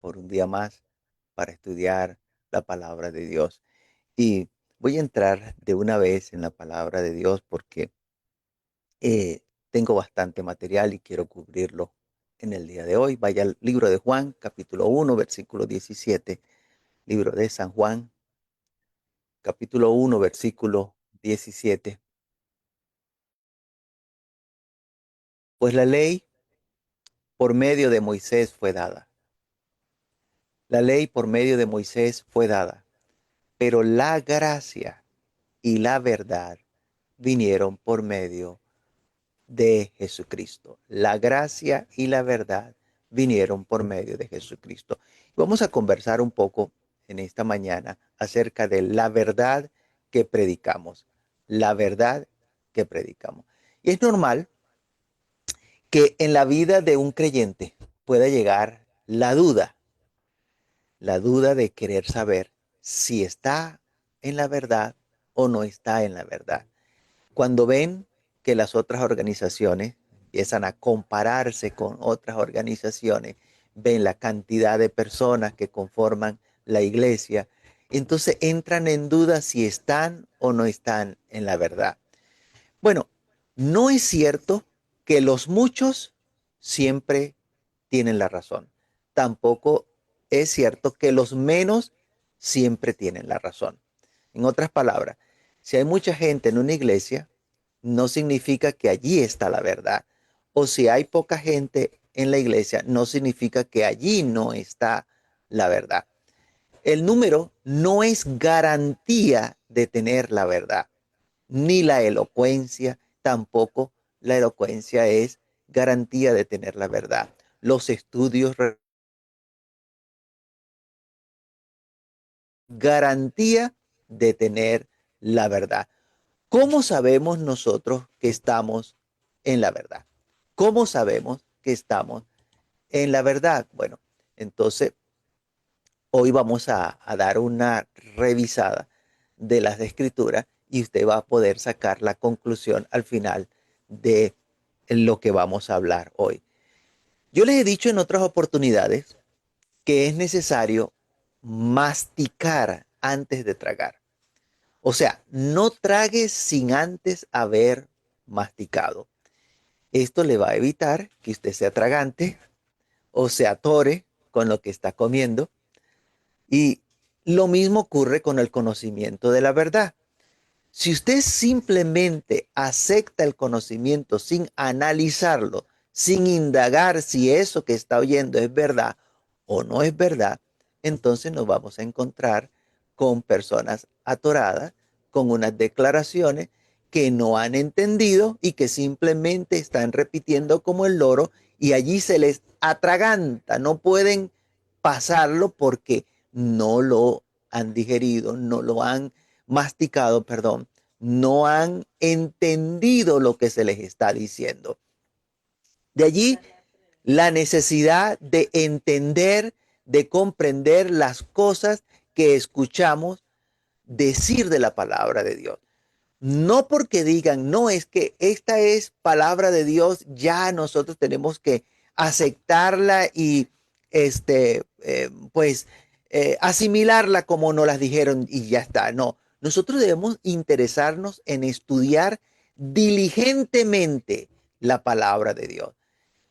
por un día más para estudiar la palabra de Dios. Y voy a entrar de una vez en la palabra de Dios porque tengo bastante material y quiero cubrirlo en el día de hoy. Vaya al libro de Juan, capítulo 1, versículo 17. Libro de San Juan, capítulo 1, versículo 17. Pues la ley por medio de Moisés fue dada. La ley por medio de Moisés fue dada, pero la gracia y la verdad vinieron por medio de Jesucristo. La gracia y la verdad vinieron por medio de Jesucristo. Vamos a conversar un poco en esta mañana acerca de la verdad que predicamos. La verdad que predicamos. Y es normal que en la vida de un creyente pueda llegar la duda de querer saber si está en la verdad o no está en la verdad. Cuando ven que las otras organizaciones empiezan a compararse con otras organizaciones, ven la cantidad de personas que conforman la iglesia, entonces entran en duda si están o no están en la verdad. Bueno, no es cierto que los muchos siempre tienen la razón. Tampoco es cierto que los menos siempre tienen la razón. En otras palabras, si hay mucha gente en una iglesia, no significa que allí está la verdad. O si hay poca gente en la iglesia, no significa que allí no está la verdad. El número no es garantía de tener la verdad, ni la elocuencia, tampoco la elocuencia es garantía de tener la verdad. Los estudios garantía de tener la verdad. ¿Cómo sabemos nosotros que estamos en la verdad? ¿Cómo sabemos que estamos en la verdad? Bueno, entonces hoy vamos a dar una revisada de las escrituras y usted va a poder sacar la conclusión al final de lo que vamos a hablar hoy. Yo les he dicho en otras oportunidades que es necesario masticar antes de tragar. O sea, no trague sin antes haber masticado. Esto le va a evitar que usted sea tragante o se atore con lo que está comiendo. Y lo mismo ocurre con el conocimiento de la verdad. Si usted simplemente acepta el conocimiento sin analizarlo, sin indagar si eso que está oyendo es verdad o no es verdad, entonces nos vamos a encontrar con personas atoradas, con unas declaraciones que no han entendido y que simplemente están repitiendo como el loro y allí se les atraganta, no pueden pasarlo porque no lo han digerido, no lo han masticado, perdón, no han entendido lo que se les está diciendo. De allí la necesidad de entender, de comprender las cosas que escuchamos decir de la palabra de Dios. No porque digan, no, es que esta es palabra de Dios, ya nosotros tenemos que aceptarla y asimilarla como nos las dijeron y ya está. No, nosotros debemos interesarnos en estudiar diligentemente la palabra de Dios.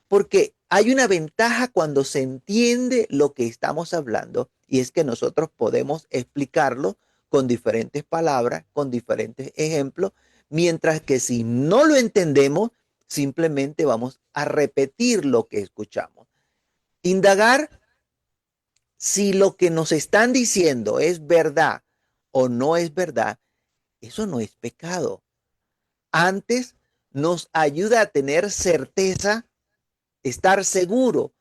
Porque hay una ventaja cuando se entiende lo que estamos hablando y es que nosotros podemos explicarlo con diferentes palabras, con diferentes ejemplos, mientras que si no lo entendemos, simplemente vamos a repetir lo que escuchamos. Indagar si lo que nos están diciendo es verdad o no es verdad, eso no es pecado. Antes nos ayuda a tener certeza, estar seguro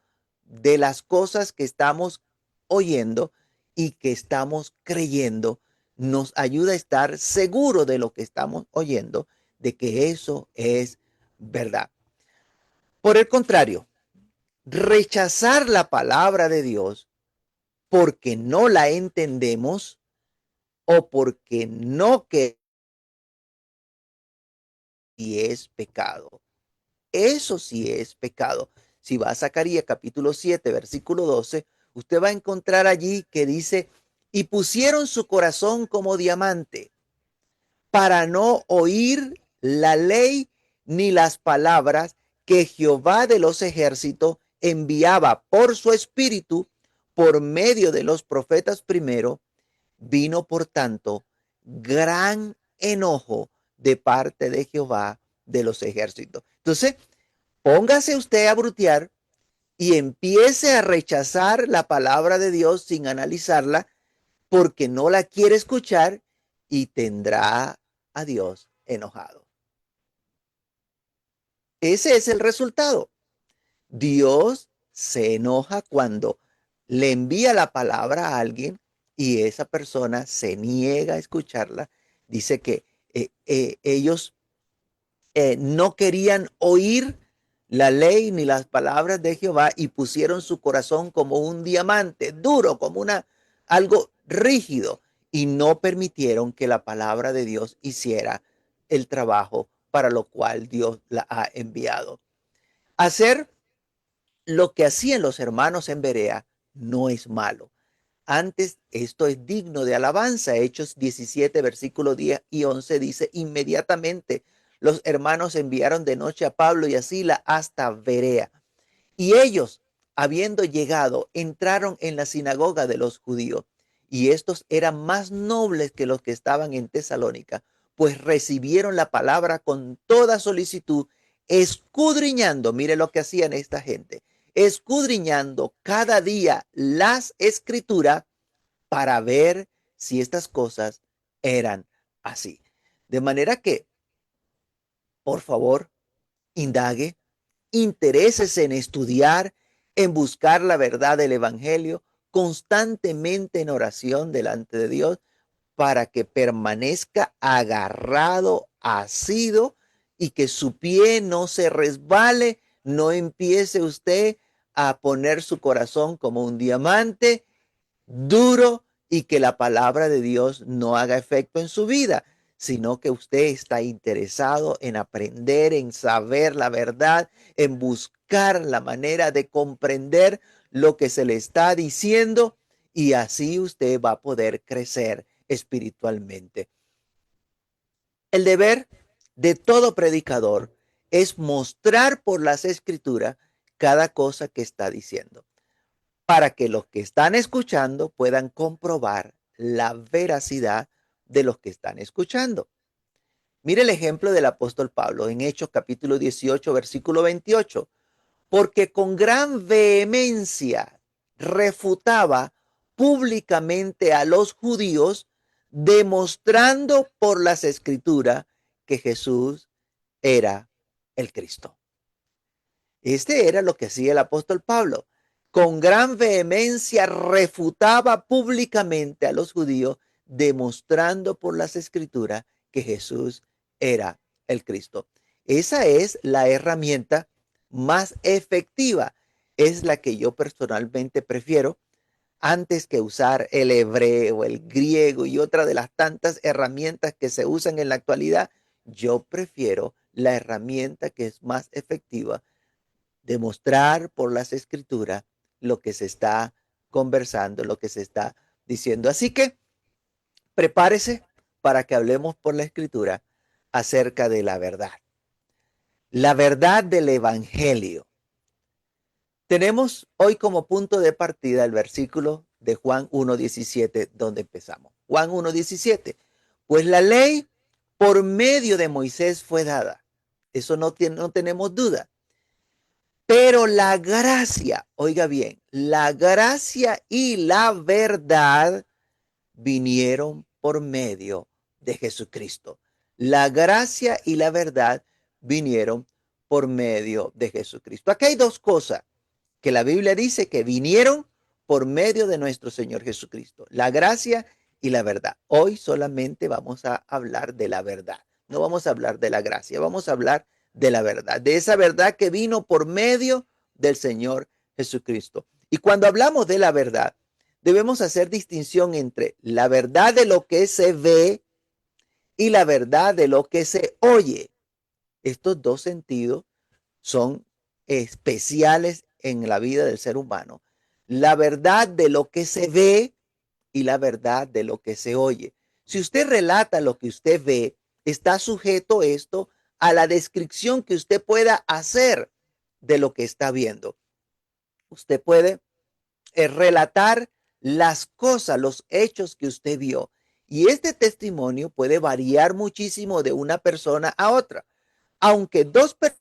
de las cosas que estamos oyendo y que estamos creyendo, nos ayuda a estar seguro de lo que estamos oyendo, de que eso es verdad. Por el contrario, rechazar la palabra de Dios porque no la entendemos o porque no que es pecado. Eso sí es pecado. Si va a Zacarías capítulo 7, versículo 12, usted va a encontrar allí que dice, y pusieron su corazón como diamante para no oír la ley ni las palabras que Jehová de los ejércitos enviaba por su espíritu por medio de los profetas primero. Vino, por tanto, gran enojo de parte de Jehová de los ejércitos. Entonces, póngase usted a brutear y empiece a rechazar la palabra de Dios sin analizarla porque no la quiere escuchar y tendrá a Dios enojado. Ese es el resultado. Dios se enoja cuando le envía la palabra a alguien y esa persona se niega a escucharla. Dice que ellos no querían oír la ley ni las palabras de Jehová y pusieron su corazón como un diamante, duro, como algo rígido, y no permitieron que la palabra de Dios hiciera el trabajo para lo cual Dios la ha enviado. Hacer lo que hacían los hermanos en Berea no es malo. Antes, esto es digno de alabanza. Hechos 17, versículo 10 y 11 dice, inmediatamente los hermanos enviaron de noche a Pablo y a Sila hasta Berea. Y ellos, habiendo llegado, entraron en la sinagoga de los judíos. Y estos eran más nobles que los que estaban en Tesalónica, pues recibieron la palabra con toda solicitud, escudriñando, mire lo que hacían esta gente, escudriñando cada día las escrituras para ver si estas cosas eran así. De manera que, por favor, indague, interésese en estudiar, en buscar la verdad del Evangelio, constantemente en oración delante de Dios, para que permanezca agarrado, asido, y que su pie no se resbale, no empiece usted a poner su corazón como un diamante duro y que la palabra de Dios no haga efecto en su vida, sino que usted está interesado en aprender, en saber la verdad, en buscar la manera de comprender lo que se le está diciendo y así usted va a poder crecer espiritualmente. El deber de todo predicador es mostrar por las escrituras cada cosa que está diciendo, para que los que están escuchando puedan comprobar la veracidad de los que están escuchando. Mire el ejemplo del apóstol Pablo en Hechos capítulo 18, versículo 28, porque con gran vehemencia refutaba públicamente a los judíos, demostrando por las escrituras que Jesús era el Cristo. Este era lo que hacía el apóstol Pablo. Con gran vehemencia refutaba públicamente a los judíos, demostrando por las escrituras que Jesús era el Cristo. Esa es la herramienta más efectiva. Es la que yo personalmente prefiero antes que usar el hebreo, el griego y otra de las tantas herramientas que se usan en la actualidad. Yo prefiero la herramienta que es más efectiva, demostrar por las escrituras lo que se está conversando, lo que se está diciendo. Así que prepárese para que hablemos por la escritura acerca de la verdad del evangelio. Tenemos hoy como punto de partida el versículo de Juan 1:17, donde empezamos. Juan 1:17. Pues la ley por medio de Moisés fue dada. Eso no tenemos duda. Pero la gracia, oiga bien, la gracia y la verdad vinieron por medio de Jesucristo. La gracia y la verdad vinieron por medio de Jesucristo. Aquí hay dos cosas que la Biblia dice que vinieron por medio de nuestro Señor Jesucristo. La gracia y la verdad. Hoy solamente vamos a hablar de la verdad. No vamos a hablar de la gracia, vamos a hablar de la verdad, de esa verdad que vino por medio del Señor Jesucristo. Y cuando hablamos de la verdad, debemos hacer distinción entre la verdad de lo que se ve y la verdad de lo que se oye. Estos dos sentidos son especiales en la vida del ser humano. la verdad de lo que se ve y la verdad de lo que se oye. Si usted relata lo que usted ve, está sujeto esto a la descripción que usted pueda hacer de lo que está viendo. Usted puede relatar las cosas, los hechos que usted vio. Y este testimonio puede variar muchísimo de una persona a otra. Aunque dos personas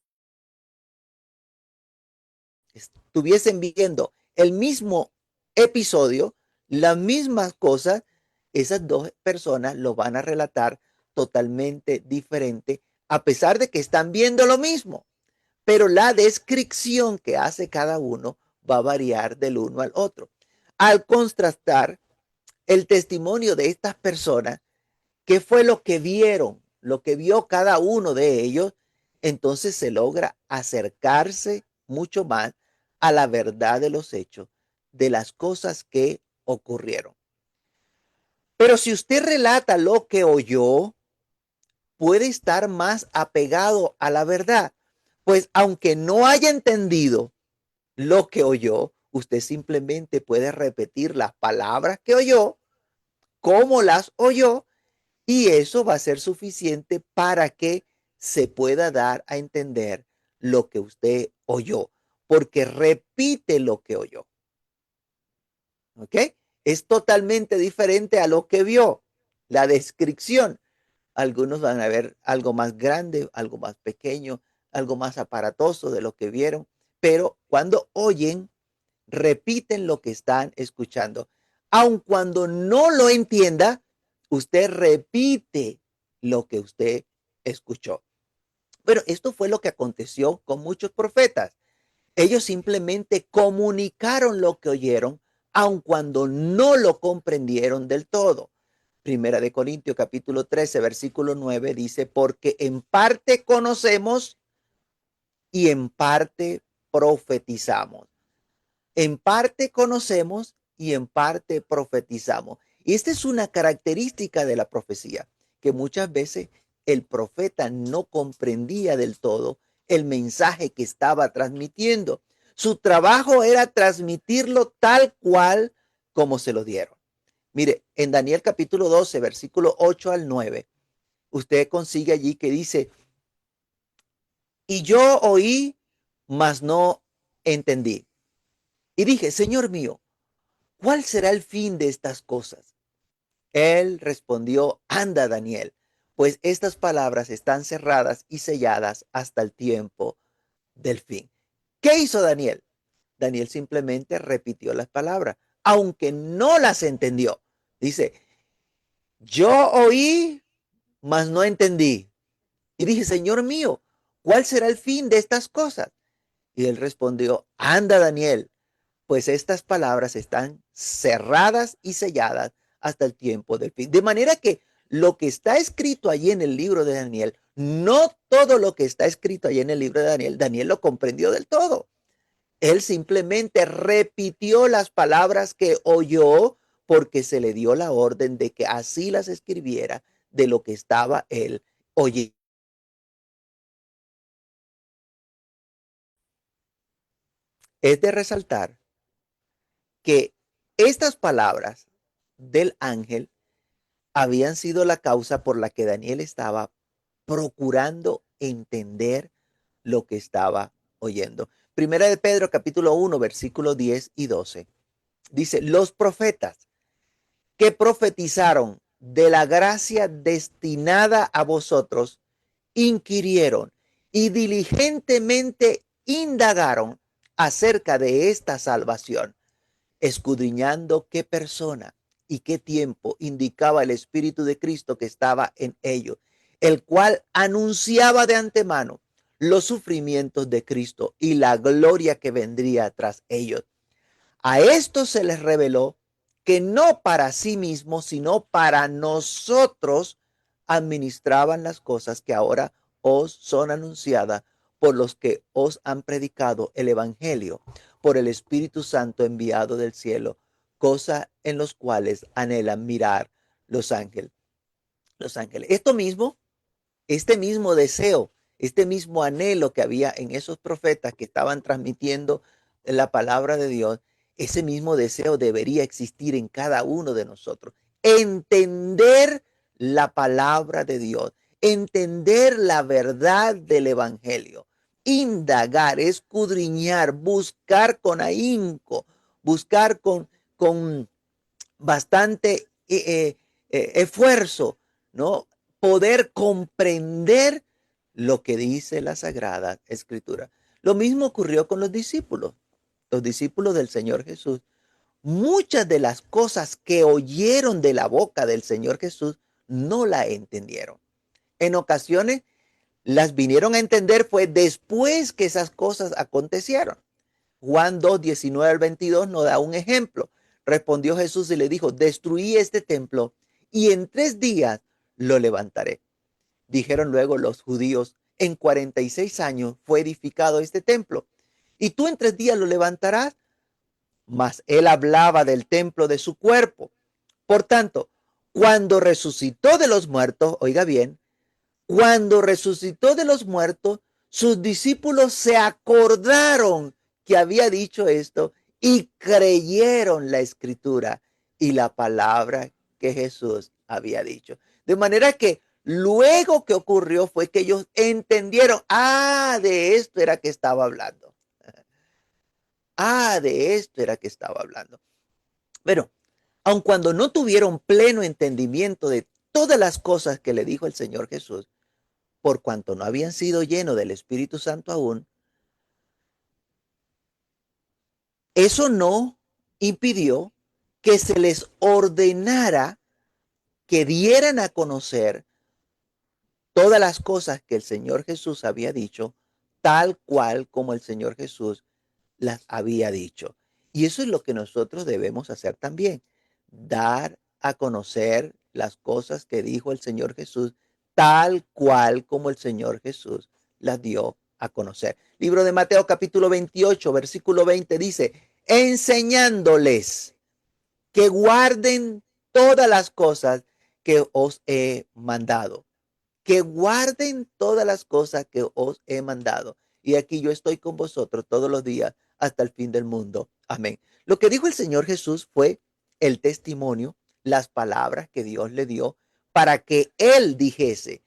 estuviesen viendo el mismo episodio, las mismas cosas, esas dos personas lo van a relatar totalmente diferente, a pesar de que están viendo lo mismo. Pero la descripción que hace cada uno va a variar del uno al otro. Al contrastar el testimonio de estas personas, qué fue lo que vieron, lo que vio cada uno de ellos, entonces se logra acercarse mucho más a la verdad de los hechos, de las cosas que ocurrieron. Pero si usted relata lo que oyó, puede estar más apegado a la verdad, pues aunque no haya entendido lo que oyó, usted simplemente puede repetir las palabras que oyó, cómo las oyó, y eso va a ser suficiente para que se pueda dar a entender lo que usted oyó, porque repite lo que oyó. ¿Ok? Es totalmente diferente a lo que vio. La descripción. Algunos van a ver algo más grande, algo más pequeño, algo más aparatoso de lo que vieron, pero cuando oyen, repiten lo que están escuchando. Aun cuando no lo entienda, usted repite lo que usted escuchó. Pero esto fue lo que aconteció con muchos profetas. Ellos simplemente comunicaron lo que oyeron, aun cuando no lo comprendieron del todo. Primera de Corintios capítulo 13, versículo 9 dice, porque en parte conocemos y en parte profetizamos. En parte conocemos y en parte profetizamos. Y esta es una característica de la profecía, que muchas veces el profeta no comprendía del todo el mensaje que estaba transmitiendo. Su trabajo era transmitirlo tal cual como se lo dieron. Mire, en Daniel capítulo 12, versículo 8 al 9, usted consigue allí que dice, y yo oí, mas no entendí. Y dije, Señor mío, ¿cuál será el fin de estas cosas? Él respondió, anda, Daniel, pues estas palabras están cerradas y selladas hasta el tiempo del fin. ¿Qué hizo Daniel? Daniel simplemente repitió las palabras, aunque no las entendió. Dice, yo oí, mas no entendí. Y dije, Señor mío, ¿cuál será el fin de estas cosas? Y él respondió, anda, Daniel, pues estas palabras están cerradas y selladas hasta el tiempo del fin. De manera que lo que está escrito allí en el libro de Daniel, no todo lo que está escrito allí en el libro de Daniel, Daniel lo comprendió del todo. Él simplemente repitió las palabras que oyó porque se le dio la orden de que así las escribiera de lo que estaba él oyendo. Es de resaltar que estas palabras del ángel habían sido la causa por la que Daniel estaba procurando entender lo que estaba oyendo. Primera de Pedro, capítulo 1, versículos 10 y 12. Dice, los profetas que profetizaron de la gracia destinada a vosotros, inquirieron y diligentemente indagaron acerca de esta salvación, escudriñando qué persona y qué tiempo indicaba el Espíritu de Cristo que estaba en ellos, el cual anunciaba de antemano los sufrimientos de Cristo y la gloria que vendría tras ellos. A esto se les reveló que no para sí mismos, sino para nosotros administraban las cosas que ahora os son anunciadas por los que os han predicado el Evangelio, por el Espíritu Santo enviado del cielo, cosa en los cuales anhelan mirar los ángeles. Los ángeles. Esto mismo, este mismo deseo, este mismo anhelo que había en esos profetas que estaban transmitiendo la palabra de Dios, Ese mismo deseo debería existir en cada uno de nosotros. Entender la palabra de Dios, entender la verdad del Evangelio, indagar, escudriñar, buscar con ahínco, buscar con bastante esfuerzo, ¿no? Poder comprender lo que dice la Sagrada Escritura. Lo mismo ocurrió con los discípulos del Señor Jesús. Muchas de las cosas que oyeron de la boca del Señor Jesús no la entendieron. En ocasiones las vinieron a entender fue después que esas cosas acontecieron. Juan 2, 19 al 22 nos da un ejemplo. Respondió Jesús y le dijo, destruí este templo y en 3 días lo levantaré. Dijeron luego los judíos, en 46 años fue edificado este templo y tú en 3 días lo levantarás. Mas él hablaba del templo de su cuerpo. Por tanto, cuando resucitó de los muertos, oiga bien, cuando resucitó de los muertos, sus discípulos se acordaron que había dicho esto y creyeron la escritura y la palabra que Jesús había dicho. De manera que luego que ocurrió fue que ellos entendieron, de esto era que estaba hablando. De esto era que estaba hablando. Pero, aun cuando no tuvieron pleno entendimiento de todas las cosas que le dijo el Señor Jesús, por cuanto no habían sido llenos del Espíritu Santo aún, eso no impidió que se les ordenara que dieran a conocer todas las cosas que el Señor Jesús había dicho, tal cual como el Señor Jesús las había dicho. Y eso es lo que nosotros debemos hacer también, dar a conocer las cosas que dijo el Señor Jesús, tal cual como el Señor Jesús las dio a conocer. Libro de Mateo capítulo 28, versículo 20 dice, enseñándoles que guarden todas las cosas que os he mandado, que guarden todas las cosas que os he mandado. Y aquí yo estoy con vosotros todos los días hasta el fin del mundo. Amén. Lo que dijo el Señor Jesús fue el testimonio, las palabras que Dios le dio para que Él dijese.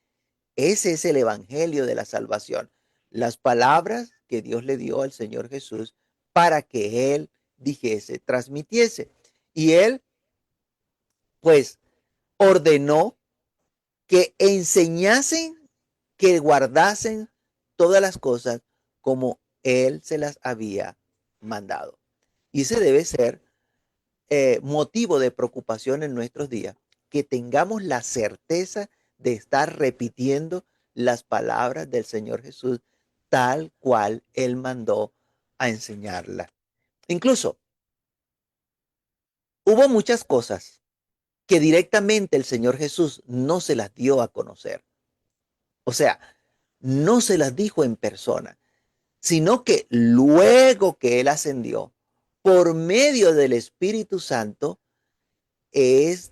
Ese es el evangelio de la salvación. Las palabras que Dios le dio al Señor Jesús para que Él dijese, transmitiese. Y Él, pues, ordenó que enseñasen, que guardasen todas las cosas como Él se las había mandado. Y ese debe ser motivo de preocupación en nuestros días, que tengamos la certeza de estar repitiendo las palabras del Señor Jesús tal cual Él mandó a enseñarlas. Incluso hubo muchas cosas que directamente el Señor Jesús no se las dio a conocer. O sea, no se las dijo en persona, sino que luego que Él ascendió, por medio del Espíritu Santo, es,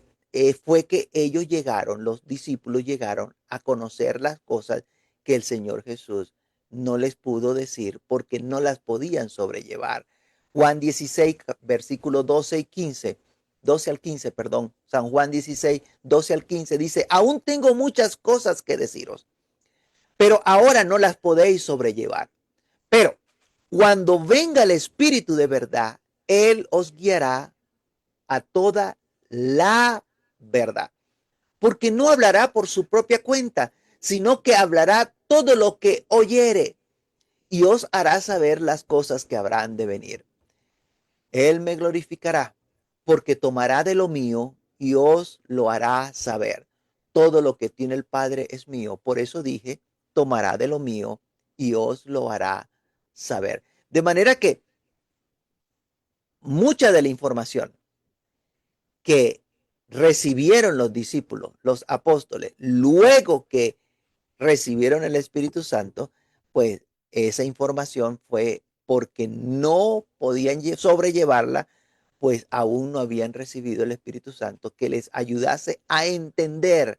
fue que ellos llegaron, los discípulos llegaron a conocer las cosas que el Señor Jesús no les pudo decir porque no las podían sobrellevar. Juan 16, versículos 12 y 15, 12 al 15, perdón, San Juan 16, 12 al 15 dice, aún tengo muchas cosas que deciros, pero ahora no las podéis sobrellevar. Pero cuando venga el Espíritu de verdad, Él os guiará a toda la verdad. Porque no hablará por su propia cuenta, sino que hablará todo lo que oyere y os hará saber las cosas que habrán de venir. Él me glorificará porque tomará de lo mío y os lo hará saber. Todo lo que tiene el Padre es mío. Por eso dije, tomará de lo mío y os lo hará saber. De manera que mucha de la información que recibieron los discípulos, los apóstoles, luego que recibieron el Espíritu Santo, pues esa información fue porque no podían sobrellevarla, pues aún no habían recibido el Espíritu Santo que les ayudase a entender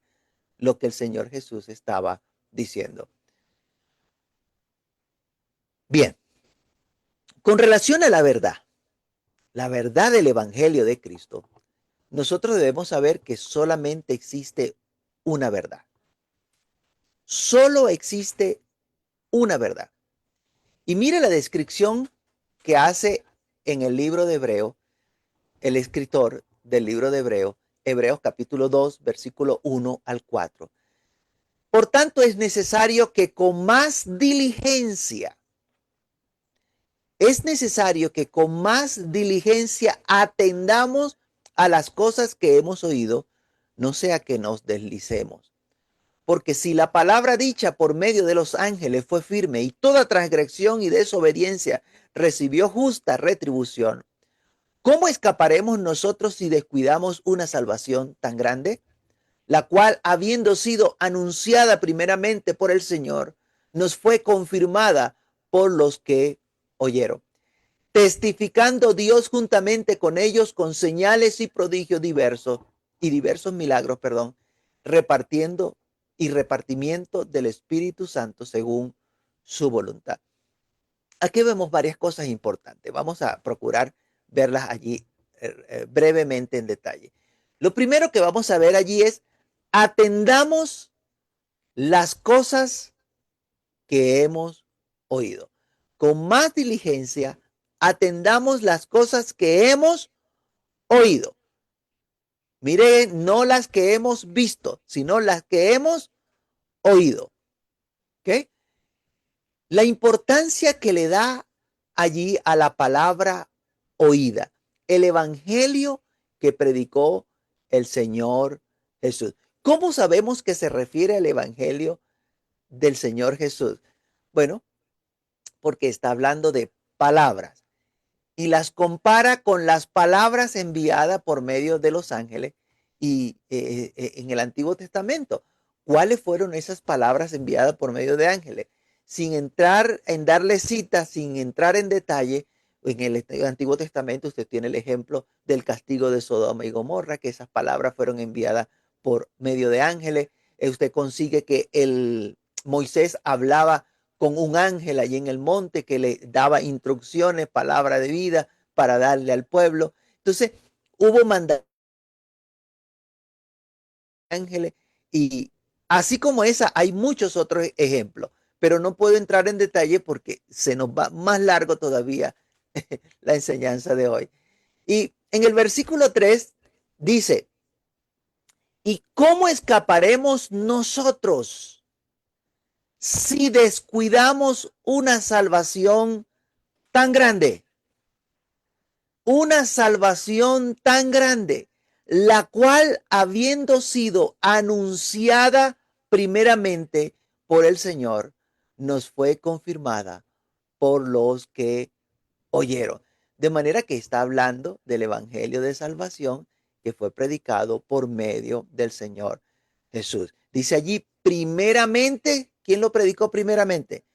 lo que el Señor Jesús estaba diciendo. Bien, con relación a la verdad, la verdad del Evangelio de Cristo, nosotros debemos saber que solamente existe una verdad. Solo existe una verdad. Y mire la descripción que hace en el libro de Hebreo, el escritor del libro de Hebreo, Hebreos capítulo 2, versículo 1 al 4. Por tanto, es necesario que con más diligencia, atendamos a las cosas que hemos oído, no sea que nos deslicemos. Porque si la palabra dicha por medio de los ángeles fue firme y toda transgresión y desobediencia recibió justa retribución, ¿cómo escaparemos nosotros si descuidamos una salvación tan grande? La cual, habiendo sido anunciada primeramente por el Señor, nos fue confirmada por los que oyeron, testificando Dios juntamente con ellos con señales y prodigios diversos milagros, repartiendo y repartimiento del Espíritu Santo según su voluntad. Aquí vemos varias cosas importantes. Vamos a procurar verlas allí brevemente en detalle. Lo primero que vamos a ver allí es: atendamos las cosas que hemos oído. Con más diligencia, atendamos las cosas que hemos oído. Mire, no las que hemos visto, sino las que hemos oído. ¿Ok? La importancia que le da allí a la palabra oída, el evangelio que predicó el Señor Jesús. ¿Cómo sabemos que se refiere al evangelio del Señor Jesús? Bueno, porque está hablando de palabras y las compara con las palabras enviadas por medio de los ángeles y en el Antiguo Testamento. ¿Cuáles fueron esas palabras enviadas por medio de ángeles? Sin entrar en darle citas, sin entrar en detalle, en el Antiguo Testamento usted tiene el ejemplo del castigo de Sodoma y Gomorra, que esas palabras fueron enviadas por medio de ángeles. Usted consigue que el Moisés hablaba con un ángel allí en el monte que le daba instrucciones, palabra de vida para darle al pueblo. Entonces, hubo mandatos de ángeles y así como esa, hay muchos otros ejemplos, pero no puedo entrar en detalle porque se nos va más largo todavía la enseñanza de hoy. Y en el versículo 3 dice: ¿y cómo escaparemos nosotros si descuidamos una salvación tan grande? Una salvación tan grande, la cual, habiendo sido anunciada primeramente por el Señor, nos fue confirmada por los que oyeron. De manera que está hablando del evangelio de salvación que fue predicado por medio del Señor Jesús. Dice allí, primeramente, ¿quién lo predicó primeramente?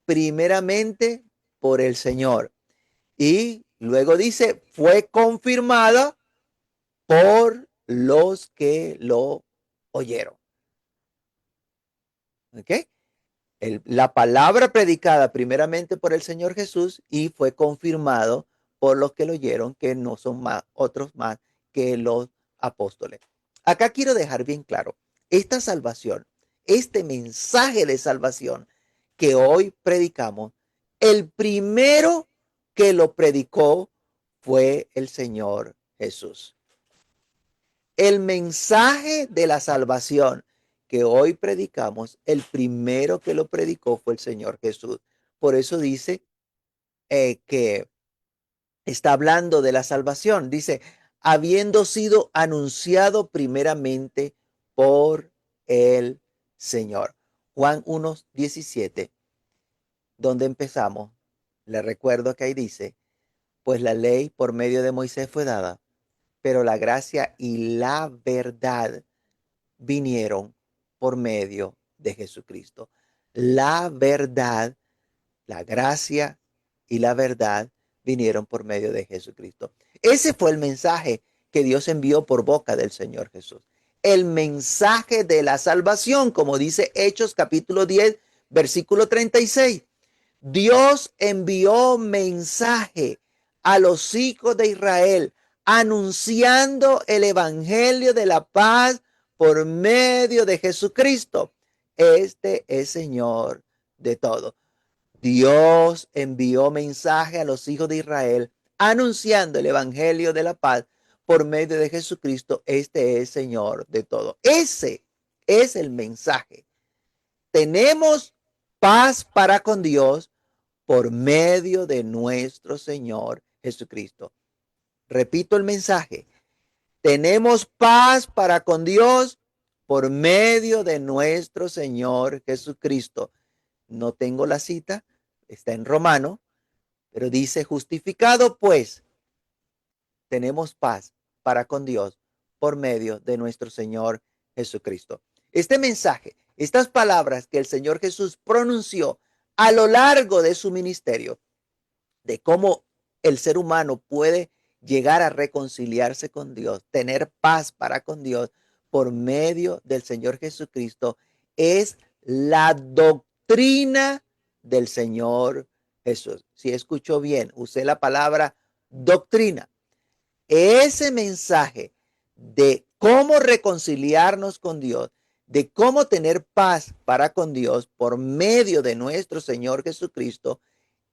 Primeramente por el Señor. Y luego dice, fue confirmada por los que lo oyeron. ¿Ok? La palabra predicada primeramente por el Señor Jesús y fue confirmado por los que lo oyeron, que no son otros más que los apóstoles. Acá quiero dejar bien claro, esta salvación, este mensaje de salvación que hoy predicamos, el primero que lo predicó fue el Señor Jesús. El mensaje de la salvación que hoy predicamos, el primero que lo predicó fue el Señor Jesús. Por eso dice que está hablando de la salvación. Dice, habiendo sido anunciado primeramente por el Señor. Juan 1:17, donde empezamos, le recuerdo que ahí dice, pues la ley por medio de Moisés fue dada, pero la gracia y la verdad vinieron por medio de Jesucristo. La verdad, la gracia y la verdad vinieron por medio de Jesucristo. Ese fue el mensaje que Dios envió por boca del Señor Jesús. El mensaje de la salvación, como dice Hechos capítulo 10, versículo 36. Dios envió mensaje a los hijos de Israel, anunciando el evangelio de la paz por medio de Jesucristo. Este es Señor de todo. Dios envió mensaje a los hijos de Israel anunciando el evangelio de la paz por medio de Jesucristo. Este es Señor de todo. Ese es el mensaje. Tenemos paz para con Dios por medio de nuestro Señor Jesucristo. Repito el mensaje. Tenemos paz para con Dios por medio de nuestro Señor Jesucristo. No tengo la cita, está en Romano, pero dice, justificado pues, tenemos paz para con Dios por medio de nuestro Señor Jesucristo. Este mensaje, estas palabras que el Señor Jesús pronunció a lo largo de su ministerio, de cómo el ser humano puede llegar a reconciliarse con Dios, tener paz para con Dios por medio del Señor Jesucristo, es la doctrina del Señor Jesús. Si escuchó bien, usé la palabra doctrina. Ese mensaje de cómo reconciliarnos con Dios, de cómo tener paz para con Dios por medio de nuestro Señor Jesucristo,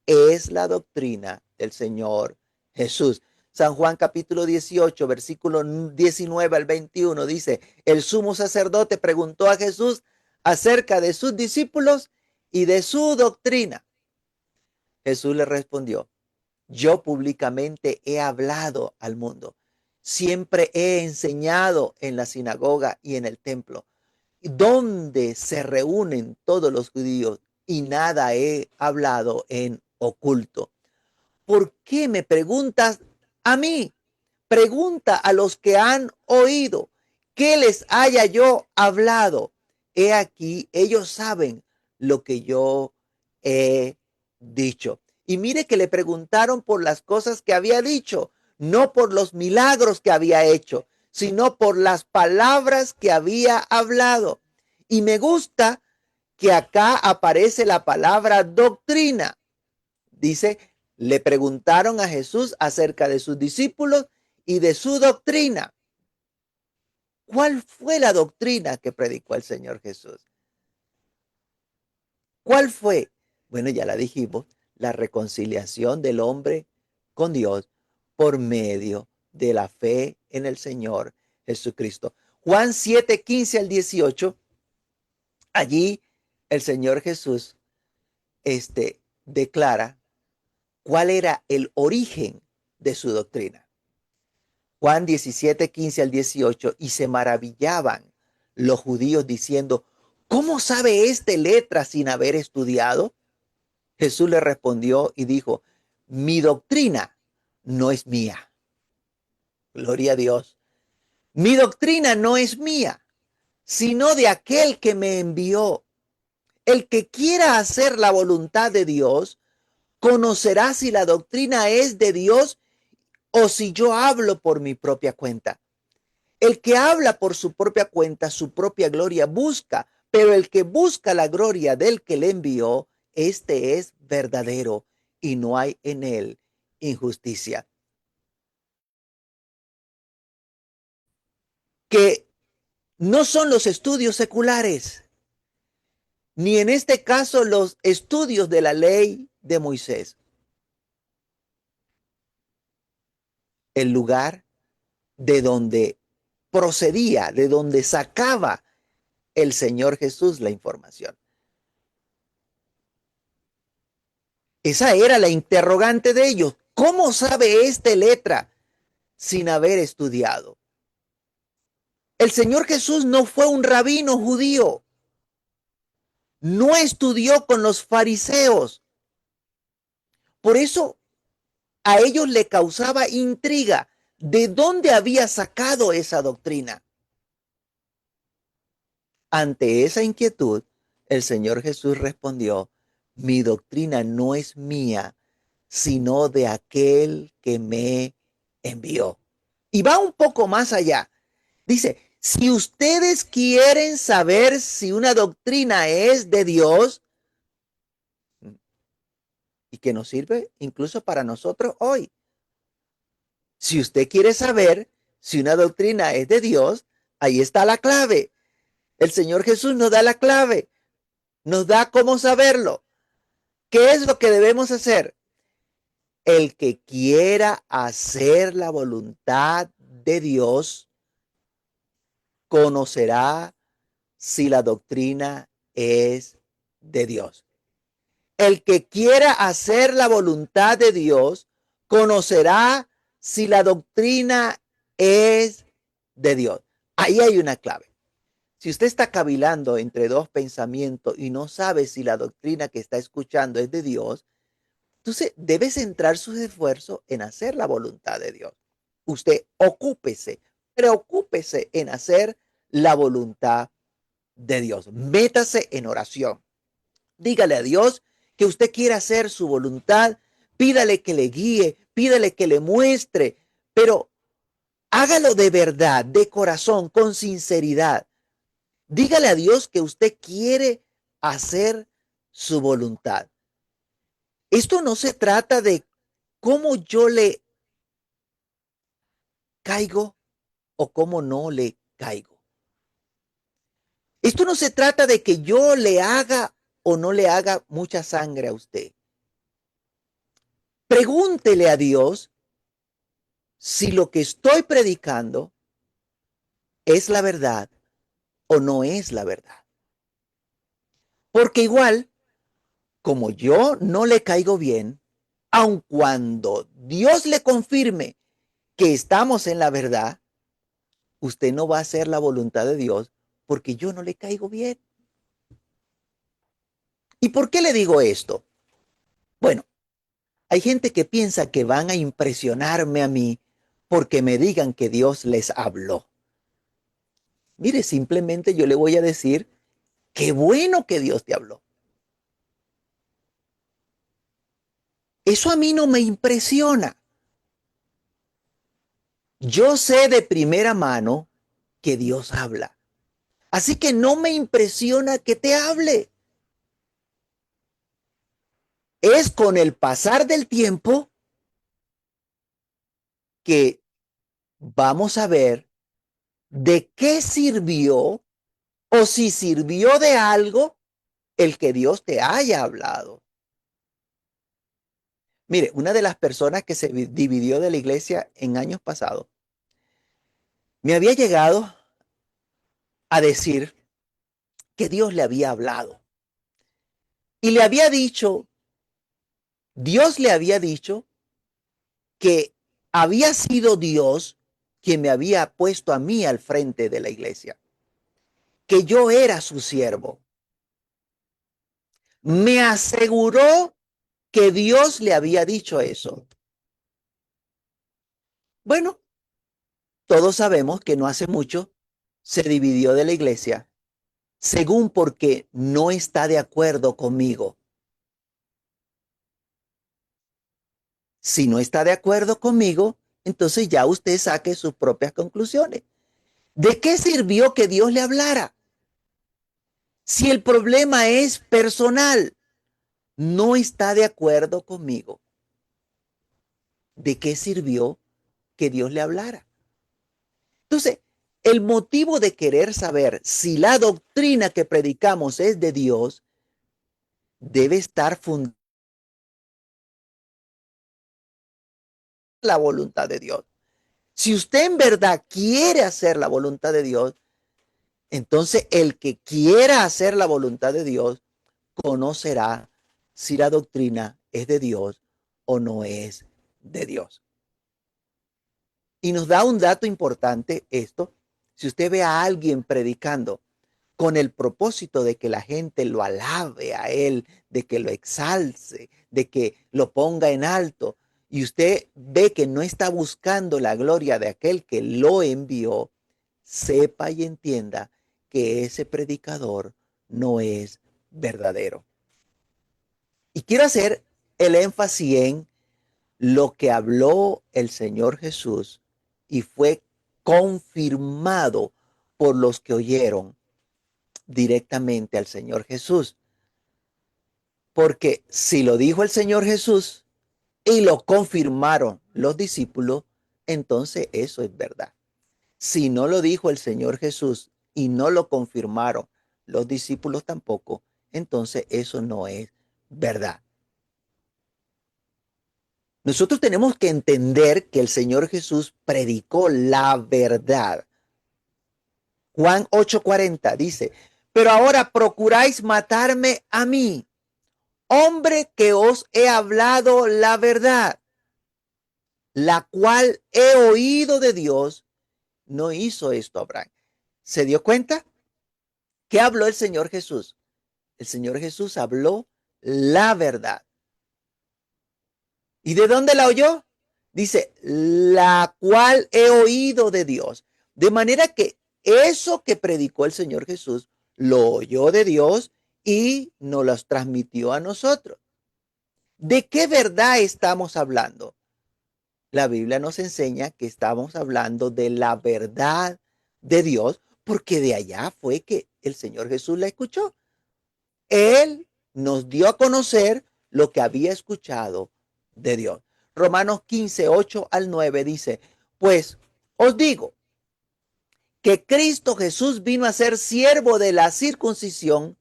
es la doctrina del Señor Jesús. San Juan capítulo 18, versículo 19 al 21 dice, el sumo sacerdote preguntó a Jesús acerca de sus discípulos y de su doctrina. Jesús le respondió, yo públicamente he hablado al mundo. Siempre he enseñado en la sinagoga y en el templo, donde se reúnen todos los judíos, y nada he hablado en oculto. ¿Por qué me preguntas a mí? Pregunta a los que han oído, ¿qué les haya yo hablado? He aquí, ellos saben lo que yo he dicho. Y mire que le preguntaron por las cosas que había dicho, no por los milagros que había hecho, sino por las palabras que había hablado. Y me gusta que acá aparece la palabra doctrina. Dice, le preguntaron a Jesús acerca de sus discípulos y de su doctrina. ¿Cuál fue la doctrina que predicó el Señor Jesús? ¿Cuál fue? Bueno, ya la dijimos, la reconciliación del hombre con Dios por medio de la fe en el Señor Jesucristo. Juan 7, 15 al 18, allí el Señor Jesús declara cuál era el origen de su doctrina. Juan 17, 15 al 18, y se maravillaban los judíos diciendo, ¿cómo sabe este letra sin haber estudiado? Jesús le respondió y dijo, mi doctrina no es mía. Gloria a Dios. Mi doctrina no es mía, sino de aquel que me envió. El que quiera hacer la voluntad de Dios, conocerá si la doctrina es de Dios o si yo hablo por mi propia cuenta. El que habla por su propia cuenta, su propia gloria busca, pero el que busca la gloria del que le envió, este es verdadero y no hay en él injusticia. Que no son los estudios seculares, ni en este caso los estudios de la ley de Moisés, el lugar de donde procedía, de donde sacaba el Señor Jesús la información. Esa era la interrogante de ellos. ¿Cómo sabe esta letra sin haber estudiado? El Señor Jesús no fue un rabino judío. No estudió con los fariseos. Por eso a ellos le causaba intriga de dónde había sacado esa doctrina. Ante esa inquietud, el Señor Jesús respondió, mi doctrina no es mía, sino de aquel que me envió. Y va un poco más allá. Dice, si ustedes quieren saber si una doctrina es de Dios, y que nos sirve incluso para nosotros hoy, Si usted quiere saber si una doctrina es de Dios, ahí está la clave. El Señor Jesús nos da la clave, nos da cómo saberlo. ¿Qué es lo que debemos hacer? El que quiera hacer la voluntad de Dios conocerá si la doctrina es de Dios. El que quiera hacer la voluntad de Dios conocerá si la doctrina es de Dios. Ahí hay una clave. Si usted está cavilando entre dos pensamientos y no sabe si la doctrina que está escuchando es de Dios, entonces debe centrar sus esfuerzos en hacer la voluntad de Dios. Usted preocúpese en hacer la voluntad de Dios. Métase en oración. Dígale a Dios que usted quiere hacer su voluntad. Pídale que le guíe, pídale que le muestre, pero hágalo de verdad, de corazón, con sinceridad. Dígale a Dios que usted quiere hacer su voluntad. Esto no se trata de cómo yo le caigo o cómo no le caigo. Esto no se trata de que yo le haga o no le haga mucha sangre a usted. Pregúntele a Dios si lo que estoy predicando es la verdad o no es la verdad. Porque igual, como yo no le caigo bien, aun cuando Dios le confirme que estamos en la verdad, usted no va a hacer la voluntad de Dios porque yo no le caigo bien. ¿Y por qué le digo esto? Bueno, hay gente que piensa que van a impresionarme a mí porque me digan que Dios les habló. Mire, simplemente yo le voy a decir, qué bueno que Dios te habló. Eso a mí no me impresiona. Yo sé de primera mano que Dios habla. Así que no me impresiona que te hable. Es con el pasar del tiempo que vamos a ver de qué sirvió o si sirvió de algo el que Dios te haya hablado. Mire, una de las personas que se dividió de la iglesia en años pasados me había llegado a decir que Dios le había hablado y le había dicho, Dios le había dicho que había sido Dios quien me había puesto a mí al frente de la iglesia, que yo era su siervo. Me aseguró que Dios le había dicho eso. Bueno, todos sabemos que no hace mucho se dividió de la iglesia, según porque no está de acuerdo conmigo. Si no está de acuerdo conmigo, entonces ya usted saque sus propias conclusiones. ¿De qué sirvió que Dios le hablara? Si el problema es personal, no está de acuerdo conmigo, ¿de qué sirvió que Dios le hablara? Entonces, el motivo de querer saber si la doctrina que predicamos es de Dios debe estar fundada en la voluntad de Dios. Si usted en verdad quiere hacer la voluntad de Dios, entonces el que quiera hacer la voluntad de Dios conocerá si la doctrina es de Dios o no es de Dios. Y nos da un dato importante esto. Si usted ve a alguien predicando con el propósito de que la gente lo alabe a él, de que lo exalce, de que lo ponga en alto, y usted ve que no está buscando la gloria de aquel que lo envió, sepa y entienda que ese predicador no es verdadero. Y quiero hacer el énfasis en lo que habló el Señor Jesús y fue confirmado por los que oyeron directamente al Señor Jesús. Porque si lo dijo el Señor Jesús y lo confirmaron los discípulos, entonces eso es verdad. Si no lo dijo el Señor Jesús y no lo confirmaron los discípulos tampoco, entonces eso no es verdad. Nosotros tenemos que entender que el Señor Jesús predicó la verdad. Juan 8:40 dice, pero ahora procuráis matarme a mí, hombre que os he hablado la verdad, la cual he oído de Dios. No hizo esto Abraham. ¿Se dio cuenta? ¿Qué habló el Señor Jesús? El Señor Jesús habló la verdad. ¿Y de dónde la oyó? Dice, la cual he oído de Dios. De manera que eso que predicó el Señor Jesús lo oyó de Dios y nos las transmitió a nosotros. ¿De qué verdad estamos hablando? La Biblia nos enseña que estamos hablando de la verdad de Dios, porque de allá fue que el Señor Jesús la escuchó. Él nos dio a conocer lo que había escuchado de Dios. Romanos 15:8-9 dice, pues os digo que Cristo Jesús vino a ser siervo de la circuncisión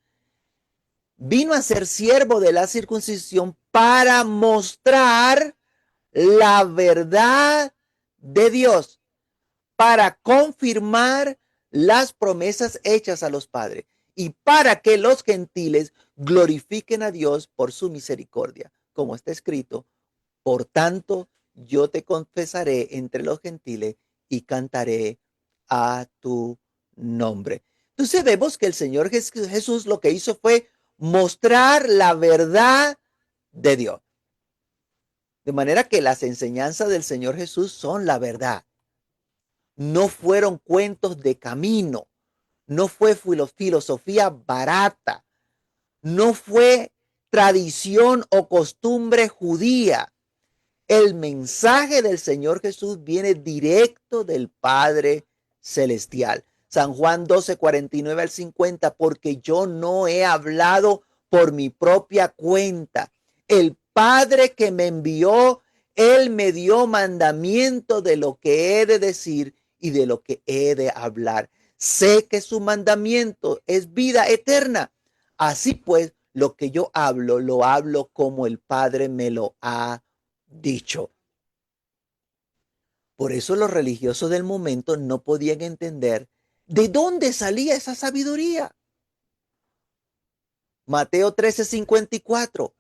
para mostrar la verdad de Dios, para confirmar las promesas hechas a los padres y para que los gentiles glorifiquen a Dios por su misericordia, como está escrito, por tanto yo te confesaré entre los gentiles y cantaré a tu nombre. Entonces vemos que el Señor Jesús lo que hizo fue mostrar la verdad de Dios. De manera que las enseñanzas del Señor Jesús son la verdad. No fueron cuentos de camino, no fue filosofía barata, no fue tradición o costumbre judía. El mensaje del Señor Jesús viene directo del Padre Celestial. San Juan 12:49-50, porque yo no he hablado por mi propia cuenta. El Padre que me envió, Él me dio mandamiento de lo que he de decir y de lo que he de hablar. Sé que su mandamiento es vida eterna. Así pues, lo que yo hablo, lo hablo como el Padre me lo ha dicho. Por eso los religiosos del momento no podían entender de dónde salía esa sabiduría. Mateo 13:54.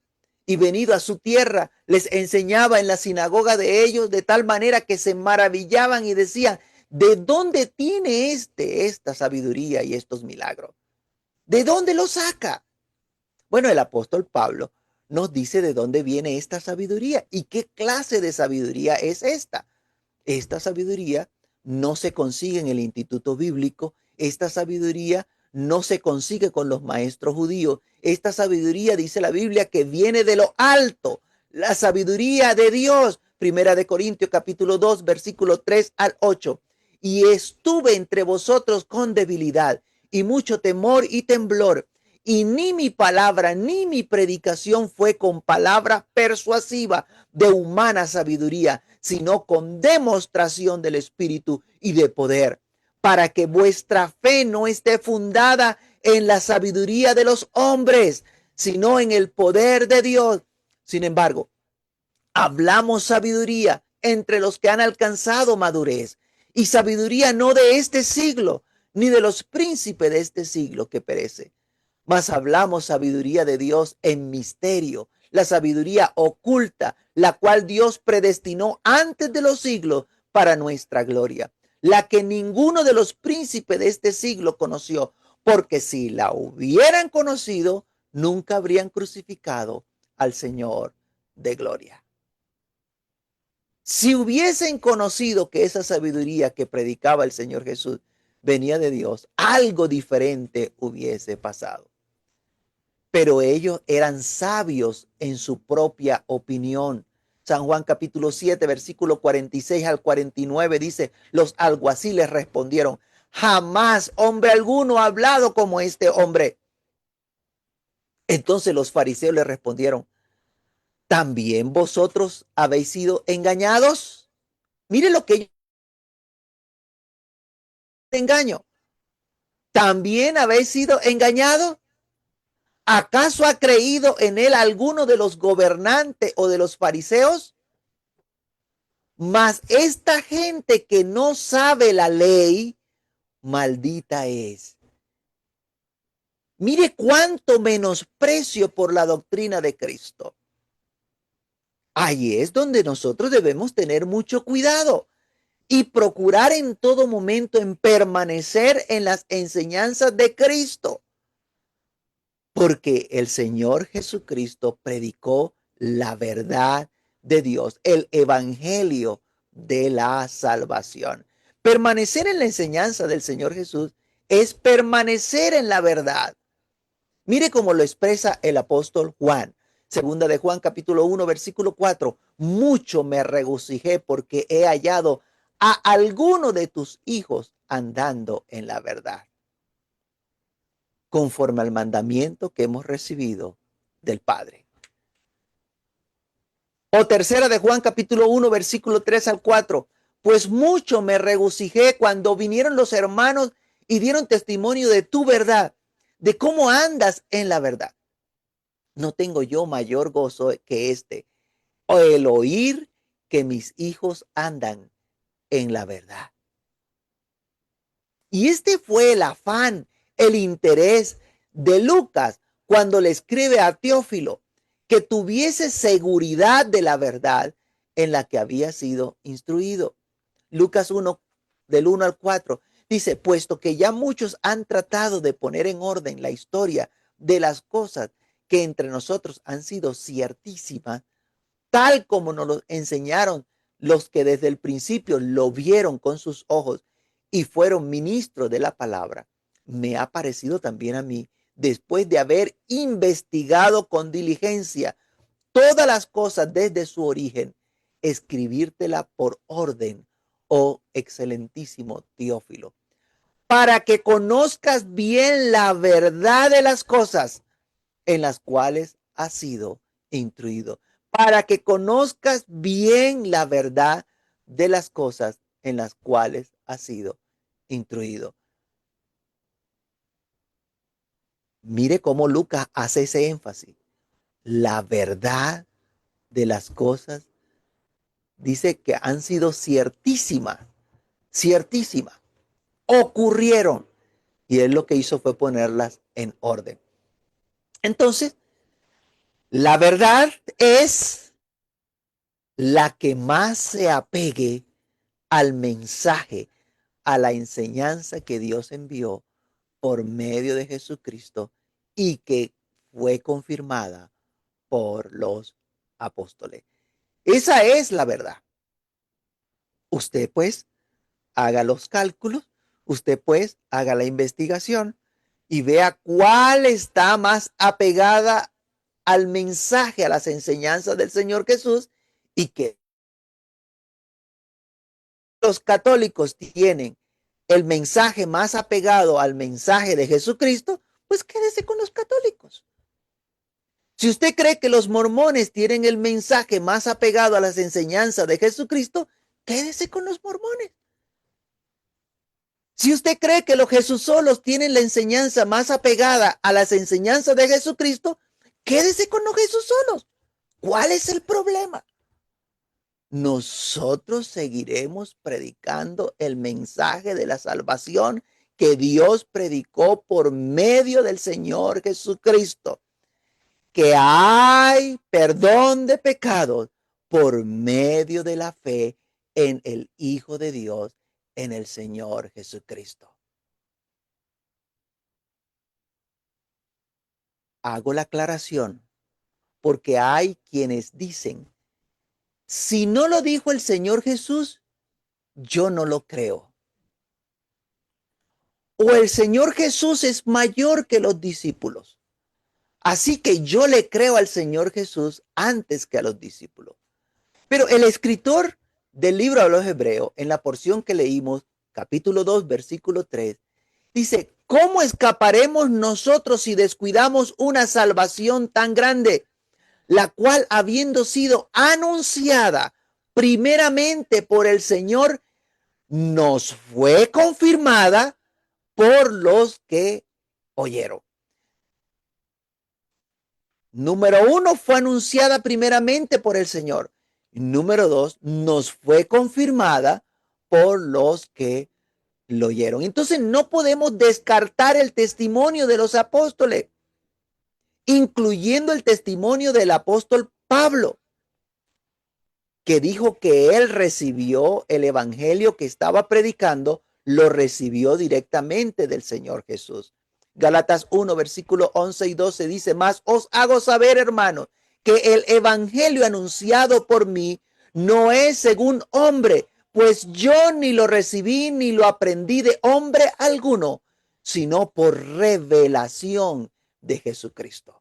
Y venido a su tierra, les enseñaba en la sinagoga de ellos de tal manera que se maravillaban y decían, ¿de dónde tiene esta sabiduría y estos milagros? ¿De dónde lo saca? Bueno, el apóstol Pablo nos dice de dónde viene esta sabiduría y qué clase de sabiduría es esta. Esta sabiduría no se consigue en el instituto bíblico, esta sabiduría no se consigue con los maestros judíos, esta sabiduría dice la Biblia que viene de lo alto, la sabiduría de Dios. Primera de Corintios capítulo 2 versículo 3-8. Y estuve entre vosotros con debilidad y mucho temor y temblor, y ni mi palabra ni mi predicación fue con palabra persuasiva de humana sabiduría, sino con demostración del Espíritu y de poder, para que vuestra fe no esté fundada en la sabiduría de los hombres, sino en el poder de Dios. Sin embargo, hablamos sabiduría entre los que han alcanzado madurez, y sabiduría no de este siglo, ni de los príncipes de este siglo que perece, mas hablamos sabiduría de Dios en misterio, la sabiduría oculta, la cual Dios predestinó antes de los siglos para nuestra gloria, la que ninguno de los príncipes de este siglo conoció, porque si la hubieran conocido, nunca habrían crucificado al Señor de gloria. Si hubiesen conocido que esa sabiduría que predicaba el Señor Jesús venía de Dios, algo diferente hubiese pasado. Pero ellos eran sabios en su propia opinión. San Juan capítulo 7, versículo 46-49 dice, los alguaciles respondieron, jamás hombre alguno ha hablado como este hombre. Entonces los fariseos le respondieron, ¿también vosotros habéis sido engañados? Mire lo que yo te engaño. ¿También habéis sido engañado? ¿Acaso ha creído en él alguno de los gobernantes o de los fariseos? Mas esta gente que no sabe la ley, maldita es. Mire cuánto menosprecio por la doctrina de Cristo. Ahí es donde nosotros debemos tener mucho cuidado y procurar en todo momento en permanecer en las enseñanzas de Cristo, porque el Señor Jesucristo predicó la verdad de Dios, el evangelio de la salvación. Permanecer en la enseñanza del Señor Jesús es permanecer en la verdad. Mire cómo lo expresa el apóstol Juan. Segunda de Juan, capítulo 1, versículo 4. Mucho me regocijé porque he hallado a alguno de tus hijos andando en la verdad, conforme al mandamiento que hemos recibido del Padre. O tercera de Juan, capítulo 1, versículo 3 al 4. Pues mucho me regocijé cuando vinieron los hermanos y dieron testimonio de tu verdad, de cómo andas en la verdad. No tengo yo mayor gozo que este, o el oír que mis hijos andan en la verdad. Y este fue el afán, el interés de Lucas cuando le escribe a Teófilo, que tuviese seguridad de la verdad en la que había sido instruido. Lucas 1, del 1 al 4, dice, puesto que ya muchos han tratado de poner en orden la historia de las cosas que entre nosotros han sido ciertísimas, tal como nos lo enseñaron los que desde el principio lo vieron con sus ojos y fueron ministros de la palabra, me ha parecido también a mí, después de haber investigado con diligencia todas las cosas desde su origen, escribírtela por orden, oh excelentísimo Teófilo, para que conozcas bien la verdad de las cosas en las cuales has sido instruido, para que conozcas bien la verdad de las cosas en las cuales has sido instruido. Mire cómo Lucas hace ese énfasis. La verdad de las cosas dice que han sido ciertísimas, ciertísimas, ocurrieron. Y él lo que hizo fue ponerlas en orden. Entonces, la verdad es la que más se apegue al mensaje, a la enseñanza que Dios envió por medio de Jesucristo y que fue confirmada por los apóstoles. Esa es la verdad. Usted pues haga los cálculos, usted pues haga la investigación y vea cuál está más apegada al mensaje, a las enseñanzas del Señor Jesús, y que los católicos tienen el mensaje más apegado al mensaje de Jesucristo, pues quédese con los católicos. Si usted cree que los mormones tienen el mensaje más apegado a las enseñanzas de Jesucristo, quédese con los mormones. Si usted cree que los Jesusolos tienen la enseñanza más apegada a las enseñanzas de Jesucristo, quédese con los Jesusolos. ¿Cuál es el problema? Nosotros seguiremos predicando el mensaje de la salvación que Dios predicó por medio del Señor Jesucristo, que hay perdón de pecados por medio de la fe en el Hijo de Dios, en el Señor Jesucristo. Hago la aclaración porque hay quienes dicen, si no lo dijo el Señor Jesús, yo no lo creo. O el Señor Jesús es mayor que los discípulos. Así que yo le creo al Señor Jesús antes que a los discípulos. Pero el escritor del libro de los Hebreos, en la porción que leímos, capítulo 2, versículo 3, dice, ¿cómo escaparemos nosotros si descuidamos una salvación tan grande, la cual habiendo sido anunciada primeramente por el Señor, nos fue confirmada por los que oyeron. Número uno, fue anunciada primeramente por el Señor. Número dos, nos fue confirmada por los que lo oyeron. Entonces no podemos descartar el testimonio de los apóstoles, incluyendo el testimonio del apóstol Pablo, que dijo que él recibió el evangelio que estaba predicando, lo recibió directamente del Señor Jesús. Gálatas 1, versículo 11 y 12 dice: más os hago saber, hermanos, que el evangelio anunciado por mí no es según hombre, pues yo ni lo recibí ni lo aprendí de hombre alguno, sino por revelación de Jesucristo.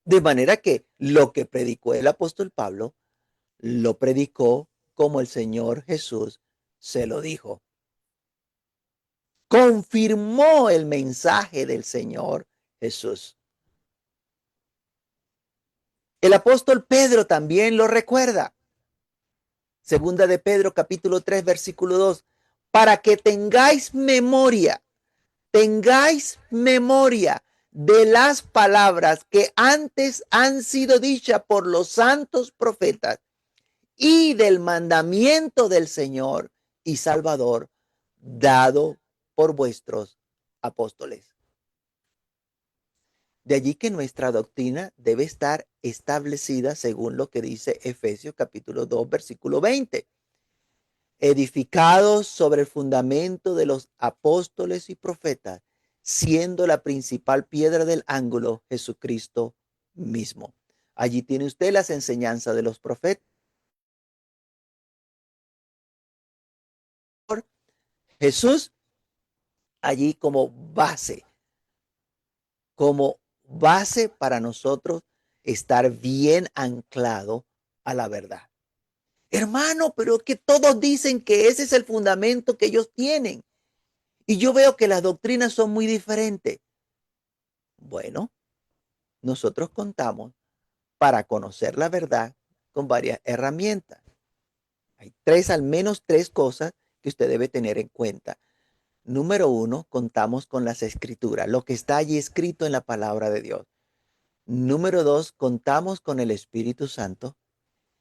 De manera que lo que predicó el apóstol Pablo, lo predicó como el Señor Jesús se lo dijo. Confirmó el mensaje del Señor Jesús. El apóstol Pedro también lo recuerda. Segunda de Pedro, capítulo 3, versículo 2. Para que tengáis memoria de las palabras que antes han sido dichas por los santos profetas y del mandamiento del Señor y Salvador dado por vuestros apóstoles. De allí que nuestra doctrina debe estar establecida según lo que dice Efesios capítulo 2, versículo 20. Edificados sobre el fundamento de los apóstoles y profetas, siendo la principal piedra del ángulo Jesucristo mismo. Allí tiene usted las enseñanzas de los profetas. Jesús allí como base para nosotros estar bien anclado a la verdad. Hermano, pero es que todos dicen que ese es el fundamento que ellos tienen. Y yo veo que las doctrinas son muy diferentes. Bueno, nosotros contamos para conocer la verdad con varias herramientas. Hay al menos tres cosas que usted debe tener en cuenta. Número uno, contamos con las escrituras, lo que está allí escrito en la palabra de Dios. Número dos, contamos con el Espíritu Santo.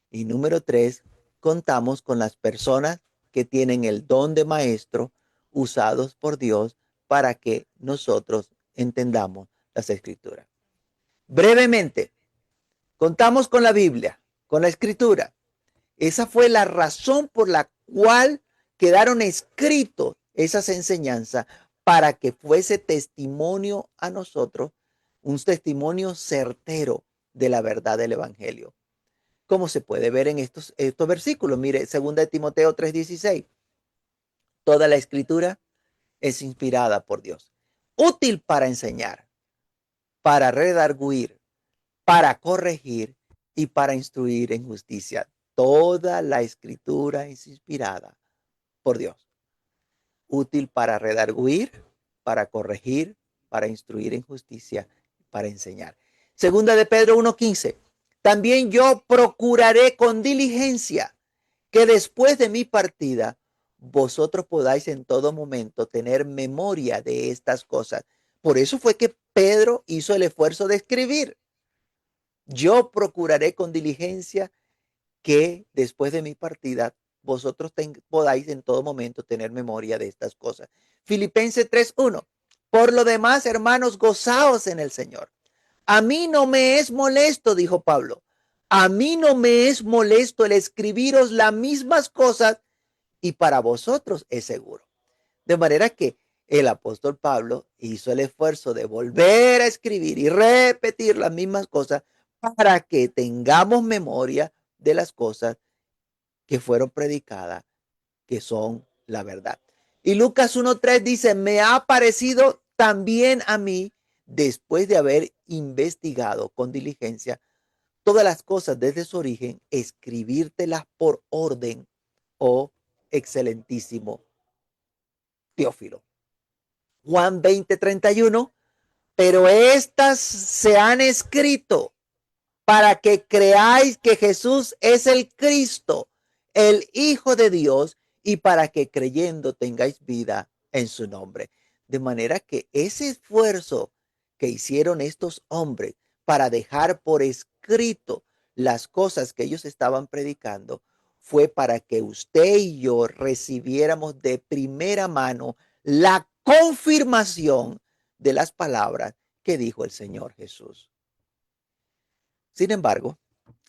Y número tres, contamos con las personas que tienen el don de maestro usados por Dios para que nosotros entendamos las escrituras. Brevemente, contamos con la Biblia, con la escritura. Esa fue la razón por la cual quedaron escritos esas enseñanzas, para que fuese testimonio a nosotros, un testimonio certero de la verdad del evangelio. Como se puede ver en estos versículos. Mire, 2 de Timoteo 3:16. Toda la escritura es inspirada por Dios, útil para enseñar, para redarguir, para corregir y para instruir en justicia. Toda la escritura es inspirada por Dios, útil para redarguir, para corregir, para instruir en justicia, para enseñar. Segunda de Pedro 1:15. También yo procuraré con diligencia que después de mi partida vosotros podáis en todo momento tener memoria de estas cosas. Por eso fue que Pedro hizo el esfuerzo de escribir. Yo procuraré con diligencia que después de mi partida vosotros podáis en todo momento tener memoria de estas cosas. Filipenses 3:1. Por lo demás, hermanos, gozaos en el Señor. A mí no me es molesto, dijo Pablo. A mí no me es molesto el escribiros las mismas cosas, y para vosotros es seguro. De manera que el apóstol Pablo hizo el esfuerzo de volver a escribir y repetir las mismas cosas para que tengamos memoria de las cosas que fueron predicadas, que son la verdad. Y Lucas 1:3 dice: me ha parecido también a mí, después de haber investigado con diligencia todas las cosas desde su origen, escribírtelas por orden, oh excelentísimo Teófilo. Juan 20:31. Pero estas se han escrito para que creáis que Jesús es el Cristo, el Hijo de Dios, y para que creyendo tengáis vida en su nombre. De manera que ese esfuerzo que hicieron estos hombres para dejar por escrito las cosas que ellos estaban predicando, fue para que usted y yo recibiéramos de primera mano la confirmación de las palabras que dijo el Señor Jesús. Sin embargo,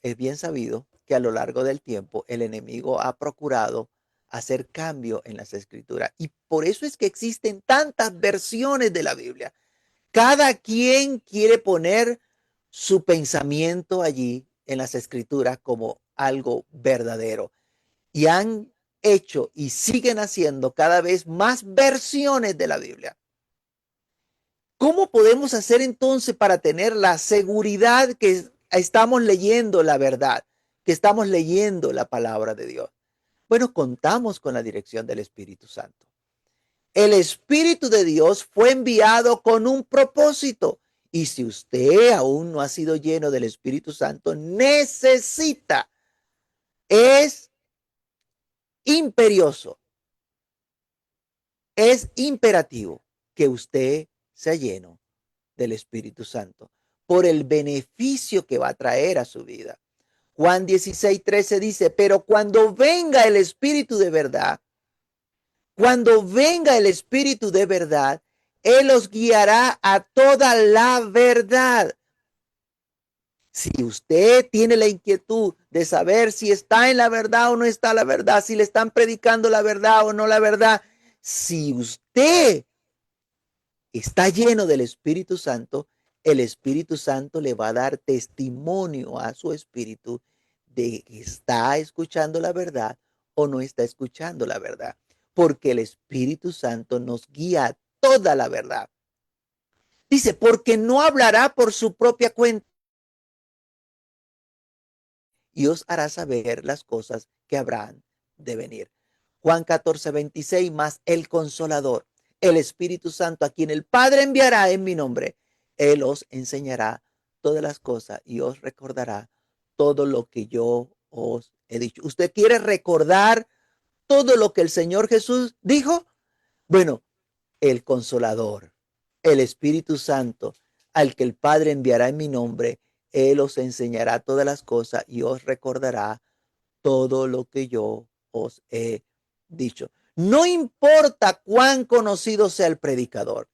es bien sabido que a lo largo del tiempo el enemigo ha procurado hacer cambio en las escrituras. Y por eso es que existen tantas versiones de la Biblia. Cada quien quiere poner su pensamiento allí en las escrituras como algo verdadero. Y han hecho y siguen haciendo cada vez más versiones de la Biblia. ¿Cómo podemos hacer entonces para tener la seguridad que estamos leyendo la verdad, que estamos leyendo la palabra de Dios? Bueno, contamos con la dirección del Espíritu Santo. El Espíritu de Dios fue enviado con un propósito. Y si usted aún no ha sido lleno del Espíritu Santo, necesita, es imperioso, es imperativo que usted sea lleno del Espíritu Santo por el beneficio que va a traer a su vida. Juan 16:13 dice, pero cuando venga el Espíritu de verdad, cuando venga el Espíritu de verdad, Él os guiará a toda la verdad. Si usted tiene la inquietud de saber si está en la verdad o no está la verdad, si le están predicando la verdad o no la verdad, si usted está lleno del Espíritu Santo, el Espíritu Santo le va a dar testimonio a su espíritu de que está escuchando la verdad o no está escuchando la verdad, porque el Espíritu Santo nos guía a toda la verdad. Dice, porque no hablará por su propia cuenta y os hará saber las cosas que habrán de venir. Juan 14:26, más el Consolador, el Espíritu Santo, a quien el Padre enviará en mi nombre, Él os enseñará todas las cosas y os recordará todo lo que yo os he dicho. ¿Usted quiere recordar todo lo que el Señor Jesús dijo? Bueno, el Consolador, el Espíritu Santo, al que el Padre enviará en mi nombre, Él os enseñará todas las cosas y os recordará todo lo que yo os he dicho. No importa cuán conocido sea el predicador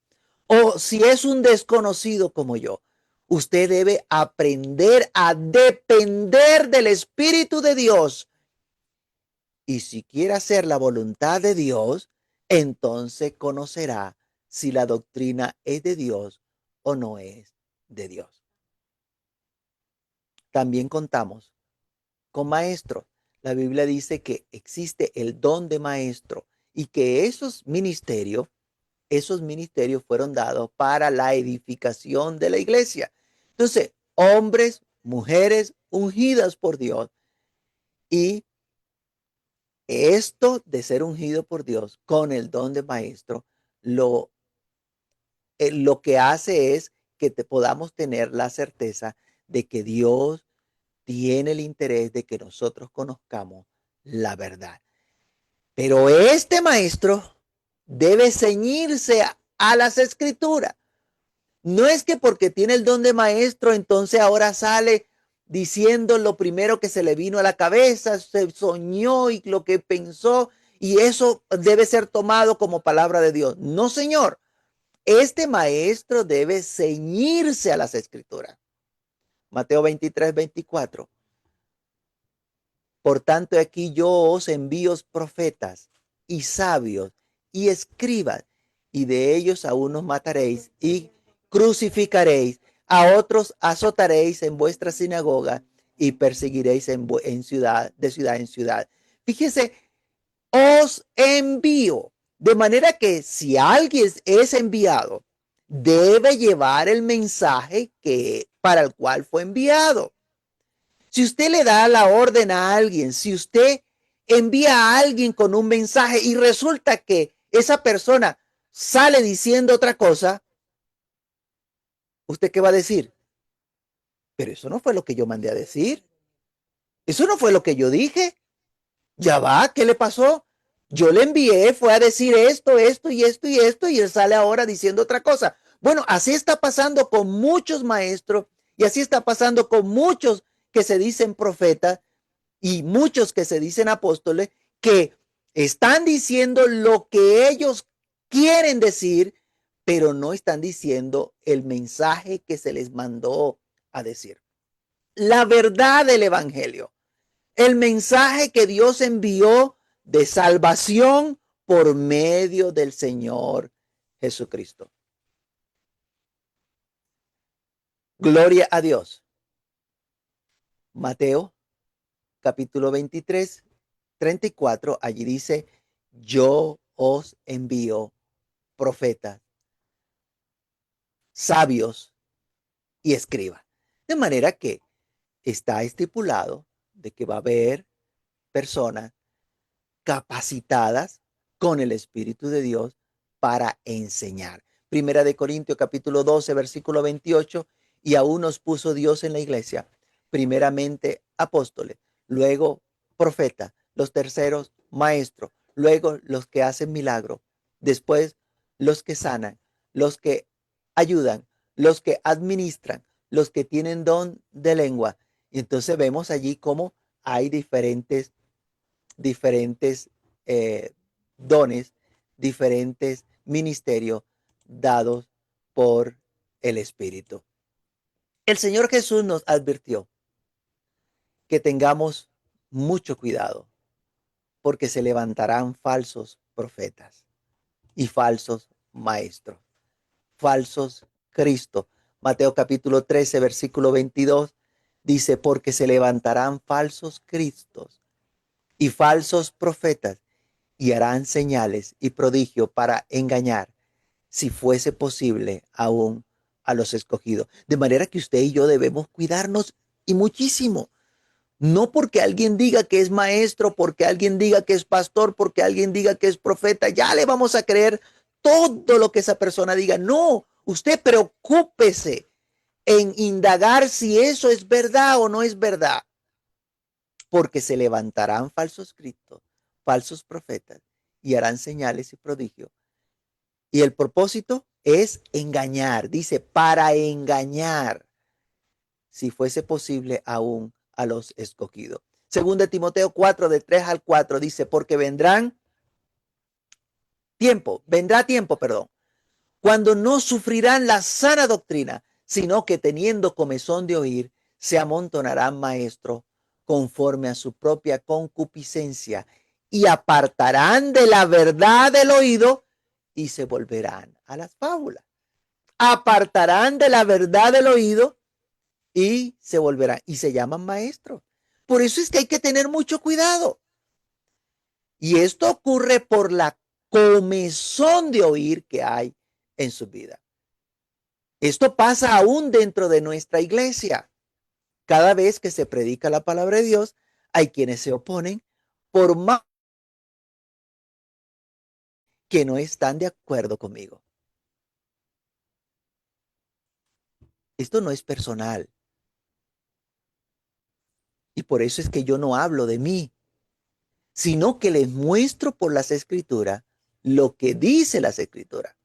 o si es un desconocido como yo, usted debe aprender a depender del Espíritu de Dios. Y si quiere hacer la voluntad de Dios, entonces conocerá si la doctrina es de Dios o no es de Dios. También contamos con maestros. La Biblia dice que existe el don de maestro y que esos ministerios fueron dados para la edificación de la iglesia. Entonces, hombres, mujeres ungidas por Dios. Y esto de ser ungido por Dios con el don de maestro, lo que hace es que podamos tener la certeza de que Dios tiene el interés de que nosotros conozcamos la verdad. Pero este maestro debe ceñirse a las escrituras. No es que porque tiene el don de maestro, entonces ahora sale diciendo lo primero que se le vino a la cabeza, se soñó y lo que pensó, y eso debe ser tomado como palabra de Dios. No, señor. Este maestro debe ceñirse a las escrituras. Mateo 23:24. Por tanto, aquí yo os envío profetas y sabios y escribas, y de ellos a unos mataréis y crucificaréis, a otros azotaréis en vuestra sinagoga y perseguiréis en ciudad, de ciudad en ciudad. Fíjese, os envío. De manera que si alguien es enviado, debe llevar el mensaje para el cual fue enviado. Si usted le da la orden a alguien, si usted envía a alguien con un mensaje y resulta que esa persona sale diciendo otra cosa, ¿usted qué va a decir? pero eso no fue lo que yo mandé a decir. Eso no fue lo que yo dije. Ya va, ¿qué le pasó? Yo le envié, fue a decir esto, esto y esto y esto, y él sale ahora diciendo otra cosa. Bueno, así está pasando con muchos maestros y así está pasando con muchos que se dicen profetas y muchos que se dicen apóstoles que están diciendo lo que ellos quieren decir, pero no están diciendo el mensaje que se les mandó a decir. La verdad del evangelio, el mensaje que Dios envió de salvación por medio del Señor Jesucristo. Gloria a Dios. Mateo capítulo 23, 34, allí dice, yo os envío profetas, sabios y escribas. De manera que está estipulado de que va a haber personas capacitadas con el Espíritu de Dios para enseñar. Primera de Corintios capítulo 12, versículo 28, y aún nos puso Dios en la iglesia, primeramente apóstoles, luego profetas, los terceros maestros, luego los que hacen milagros, después los que sanan, los que ayudan, los que administran, los que tienen don de lengua. Y entonces vemos allí cómo hay diferentes dones, diferentes ministerios dados por el Espíritu. El Señor Jesús nos advirtió que tengamos mucho cuidado porque se levantarán falsos profetas y falsos maestros, falsos Cristo. Mateo capítulo 13, versículo 22 dice, porque se levantarán falsos Cristos y falsos profetas y harán señales y prodigios para engañar, si fuese posible, aún a los escogidos. De manera que usted y yo debemos cuidarnos y muchísimo. No porque alguien diga que es maestro, porque alguien diga que es pastor, porque alguien diga que es profeta, ya le vamos a creer todo lo que esa persona diga. No, usted preocúpese en indagar si eso es verdad o no es verdad, porque se levantarán falsos cristos, falsos profetas y harán señales y prodigios. Y el propósito es engañar, dice, para engañar, si fuese posible, aún a los escogidos. Según de Timoteo 4, de 3 al 4, dice, porque vendrá tiempo, cuando no sufrirán la sana doctrina, sino que teniendo comezón de oír, se amontonarán maestros conforme a su propia concupiscencia y apartarán de la verdad del oído y se volverán a las fábulas. Apartarán de la verdad del oído y se volverán y se llaman maestros. Por eso es que hay que tener mucho cuidado. Y esto ocurre por la comezón de oír que hay en su vida. Esto pasa aún dentro de nuestra iglesia. Cada vez que se predica la palabra de Dios, hay quienes se oponen por más que no están de acuerdo conmigo. Esto no es personal. Y por eso es que yo no hablo de mí, sino que les muestro por las escrituras lo que dice las escrituras.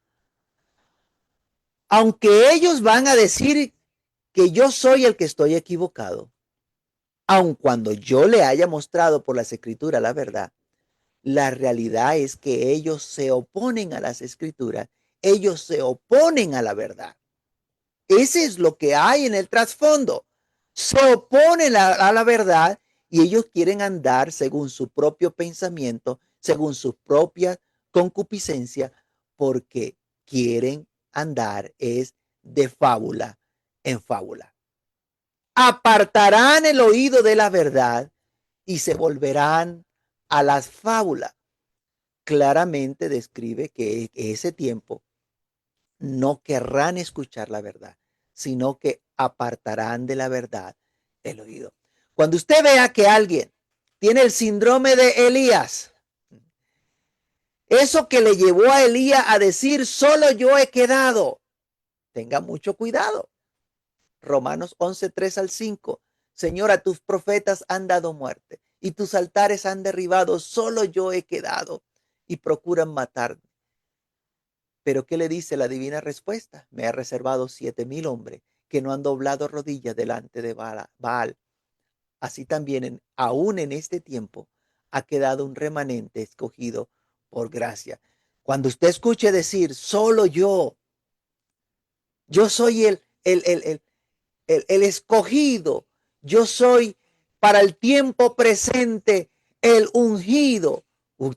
Aunque ellos van a decir que yo soy el que estoy equivocado, aun cuando yo le haya mostrado por las escrituras la verdad, la realidad es que ellos se oponen a las escrituras, ellos se oponen a la verdad. Ese es lo que hay en el trasfondo. Se oponen a la verdad y ellos quieren andar según su propio pensamiento, según su propia concupiscencia, porque quieren andar es de fábula en fábula. Apartarán el oído de la verdad y se volverán a las fábulas. Claramente describe que ese tiempo no querrán escuchar la verdad, sino que apartarán de la verdad el oído. Cuando usted vea que alguien tiene el síndrome de Elías, eso que le llevó a Elías a decir, solo yo he quedado, tenga mucho cuidado, Romanos 11, 3 al 5. Señor, a tus profetas han dado muerte y tus altares han derribado, solo yo he quedado y procuran matarme. Pero ¿qué le dice la divina respuesta? Me ha reservado 7,000 hombres que no han doblado rodillas delante de Baal. Así también, aún en este tiempo, ha quedado un remanente escogido por gracia. Cuando usted escuche decir, solo yo soy el escogido, yo soy para el tiempo presente el ungido,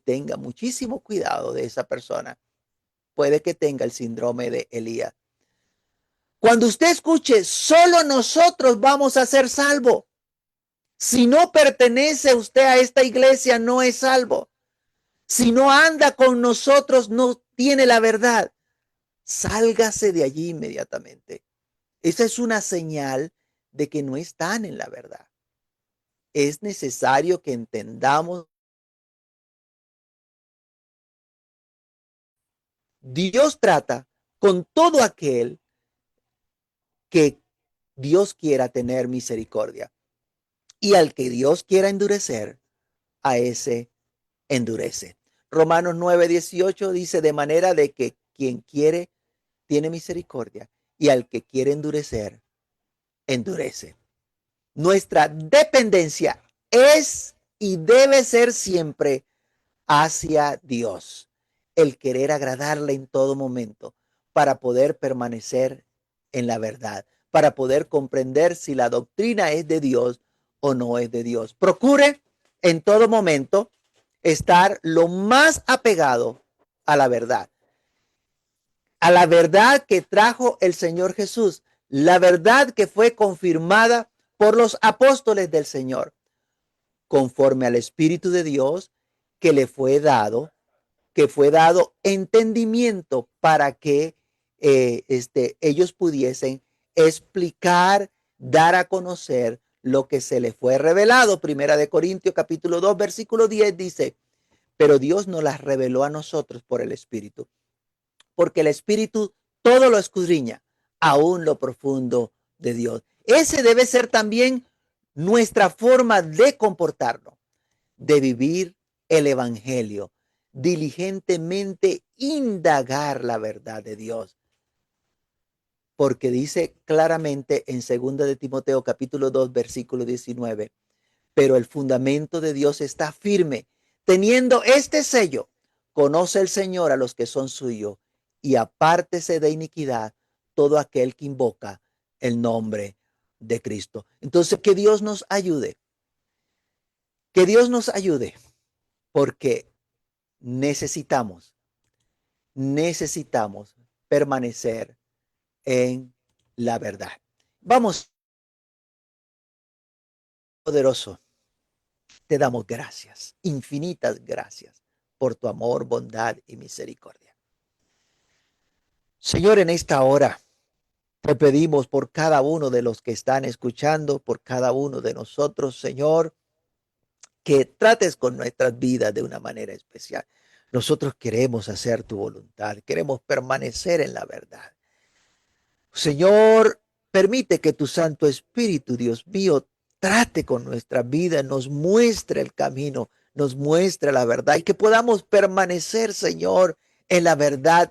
tenga muchísimo cuidado de esa persona. Puede que tenga el síndrome de Elías. Cuando usted escuche, solo nosotros vamos a ser salvos. Si no pertenece usted a esta iglesia, no es salvo. Si no anda con nosotros, no tiene la verdad. Sálgase de allí inmediatamente. Esa es una señal de que no están en la verdad. Es necesario que entendamos. Dios trata con todo aquel que Dios quiera tener misericordia. Y al que Dios quiera endurecer, a ese endurece. Romanos 9:18 dice, de manera de que quien quiere tiene misericordia y al que quiere endurecer, endurece. Nuestra dependencia es y debe ser siempre hacia Dios. El querer agradarle en todo momento para poder permanecer en la verdad, para poder comprender si la doctrina es de Dios o no es de Dios. Procure en todo momento estar lo más apegado a la verdad que trajo el Señor Jesús, la verdad que fue confirmada por los apóstoles del Señor, conforme al Espíritu de Dios que le fue dado, entendimiento para que ellos pudiesen explicar, dar a conocer lo que se les fue revelado. Primera de Corintios capítulo 2 versículo 10 dice, pero Dios nos las reveló a nosotros por el Espíritu, porque el Espíritu todo lo escudriña, aún lo profundo de Dios. Ese debe ser también nuestra forma de comportarnos, de vivir el Evangelio, diligentemente indagar la verdad de Dios. Porque dice claramente en 2 de Timoteo capítulo 2 versículo 19, pero el fundamento de Dios está firme, teniendo este sello, conoce el Señor a los que son suyos y apártese de iniquidad todo aquel que invoca el nombre de Cristo. Entonces, que Dios nos ayude, porque necesitamos permanecer en la verdad. Vamos, poderoso, te damos gracias, infinitas gracias por tu amor, bondad y misericordia. Señor, en esta hora te pedimos por cada uno de los que están escuchando, por cada uno de nosotros, Señor, que trates con nuestras vidas de una manera especial. Nosotros queremos hacer tu voluntad, queremos permanecer en la verdad. Señor, permite que tu Santo Espíritu, Dios mío, trate con nuestra vida, nos muestre el camino, nos muestre la verdad y que podamos permanecer, Señor, en la verdad